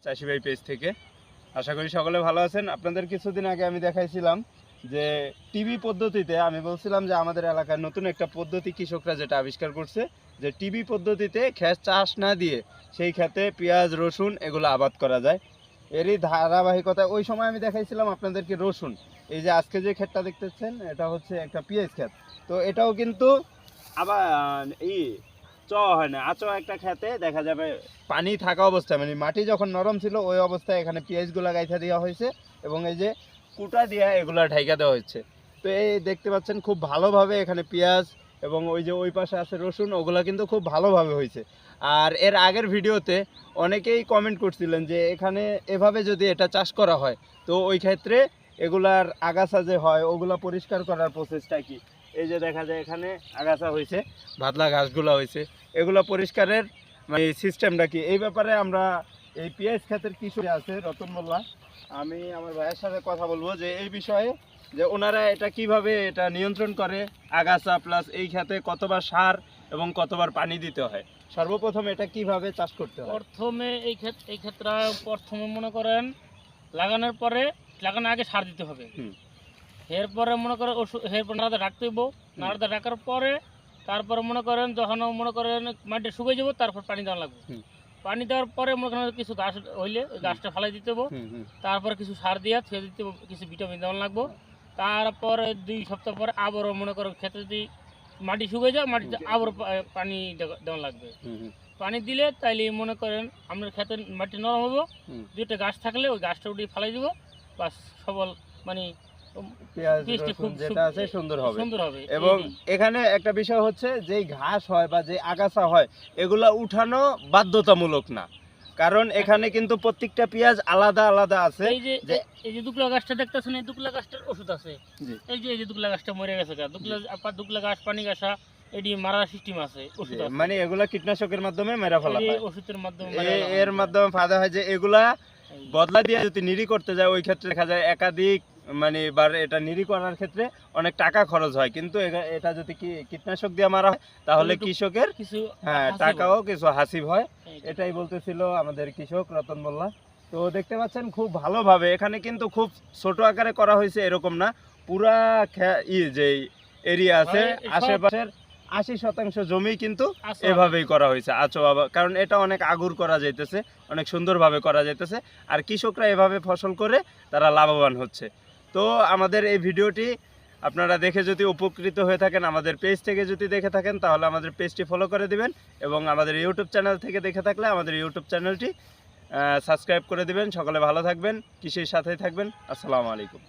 চাষি ভাই পেজ থেকে। আশা করি সকলে ভালো আছেন। আপনাদের কিছুদিন আগে আমি দেখাইছিলাম যে টিভি পদ্ধতিতে, আমি বলছিলাম যে আমাদের এলাকায় নতুন একটা পদ্ধতি কৃষকরা যেটা আবিষ্কার করছে, যে টিভি পদ্ধতিতে ক্ষেত চাষ না দিয়ে সেই ক্ষেতে পেঁয়াজ রসুন এগুলো আবাদ করা যায়। এরই ধারাবাহিকতা ওই সময় আমি দেখাইছিলাম আপনাদেরকে রসুন। এই যে আজকে যে ক্ষেতটা দেখতেছেন এটা হচ্ছে একটা পেঁয়াজ ক্ষেত। তো এটাও কিন্তু আবার হয় না, একটা খেতে দেখা যাবে পানি থাকা অবস্থায়, মানে মাটি যখন নরম ছিল ওই অবস্থায় এখানে পেঁয়াজগুলা গাইথা দেওয়া হয়েছে এবং এই যে কুটা দিয়া এগুলা ঢাইকা দেওয়া হচ্ছে। তো এই দেখতে পাচ্ছেন খুব ভালোভাবে এখানে পেঁয়াজ এবং ওই যে ওই পাশে আছে রসুন, ওগুলা কিন্তু খুব ভালোভাবে হয়েছে। আর এর আগের ভিডিওতে অনেকেই কমেন্ট করছিলেন যে এখানে এভাবে যদি এটা চাষ করা হয় তো ওই ক্ষেত্রে এগুলার আগাছা যে হয় ওগুলা পরিষ্কার করার প্রসেসটা কি। এই যে দেখা যায় এখানে আগাছা হয়েছে, ভাতলা ঘাসগুলো হয়েছে, এগুলো পরিষ্কারের মানে সিস্টেমটা কি, এই ব্যাপারে আমরা এই পেঁয়াজ ক্ষেতের কৃষক আছে রতন মোল্লা, আমি আমার ভাইয়ের সাথে কথা বলবো যে এই বিষয়ে, যে ওনারা এটা কিভাবে এটা নিয়ন্ত্রণ করে, আগাছা প্লাস এই ক্ষেতে কতবার সার এবং কতবার পানি দিতে হয়, সর্বপ্রথম এটা কিভাবে চাষ করতে হয়। প্রথমে এই ক্ষেত্রে প্রথমে মনে করেন লাগানোর আগে সার দিতে হবে। এরপরে মনে করেন এরপর নাড়াতে রাখতে হইব, নাড়াতে রাখার পরে তারপরে মনে করেন যখন মনে করেন মাটি শুকিয়ে যাবো তারপর পানি দেওয়া লাগবে। পানি দেওয়ার পরে মনে করেন কিছু গাছ হইলে ওই গাছটা ফালাই দিতে হবো, তারপরে কিছু সার দিয়া ছেড়ে দিতে হবো, কিছু ভিটামিন দেওয়া লাগবো। তারপরে 2 সপ্তাহ পরে আবারও মনে করেন ক্ষেত্রে যদি মাটি শুকিয়ে যায় মাটিতে আবারও পানি দেওয়া লাগবে। পানি দিলে তাইলে মনে করেন আপনার ক্ষেতের মাটি নরম হবো, 2টা গাছ থাকলে ওই গাছটা উঠিয়ে ফালাই দিব, বাস সবল মানে যেটা আছে সুন্দর হবে। এবং এখানে একটা বিষয় হচ্ছে যে ঘাস হয় বা যে আগাছা হয় এগুলা উঠানো বাধ্যতামূলক না, কারণ এখানে কিন্তু প্রত্যেকটা পেঁয়াজ আলাদা আলাদা আছে। এই যে দুকলা গাছটা দেখতেছেন, এই দুকলা গাছটার ওষুধ আছে। এই যে দুকলা গাছটা মরে গেছে, দুকলা গাছ পানি গাছা এটি মারার সিস্টেম আছে, ওষুধ আছে, মানে এগুলা কীটনাশকের মাধ্যমে মেরা ফেলা হয়, ওষুধের মাধ্যমে এর মাধ্যমে ফায়দা হয় যে এগুলা বদলা দিয়ে যদি নিরি করতে যায় ওই ক্ষেত্রে দেখা যায় একাধিক মানে এবার এটা নিরি করার ক্ষেত্রে অনেক টাকা খরচ হয়, কিন্তু এটা যদি কীটনাশক দিয়ে মারা হয় তাহলে কৃষকের কিছু টাকাও কিছু হাসিব হয়। এটাই বলতেছিল আমাদের কৃষক রতন মোল্লা। তো দেখতে পাচ্ছেন খুব ভালোভাবে এখানে কিন্তু খুব ছোট আকারে করা হয়েছে এরকম না, পুরা যে এরিয়া আছে আশেপাশের 80% জমি কিন্তু এভাবেই করা হয়েছে কারণ এটা অনেক আগুর করা যাইতেছে, অনেক সুন্দরভাবে করা যাইতেছে, আর কৃষকরা এভাবে ফসল করে তারা লাভবান হচ্ছে। তো আমাদের এই ভিডিওটি আপনারা দেখে যদি উপকৃত হয়ে থাকেন, আমাদের পেজ থেকে যদি দেখে থাকেন তাহলে আমাদের পেজটি ফলো করে দিবেন, এবং আমাদের ইউটিউব চ্যানেল থেকে দেখে থাকলে আমাদের ইউটিউব চ্যানেলটি সাবস্ক্রাইব করে দিবেন। সকলে ভালো থাকবেন, কৃষির সাথেই থাকবেন। আসসালামু আলাইকুম।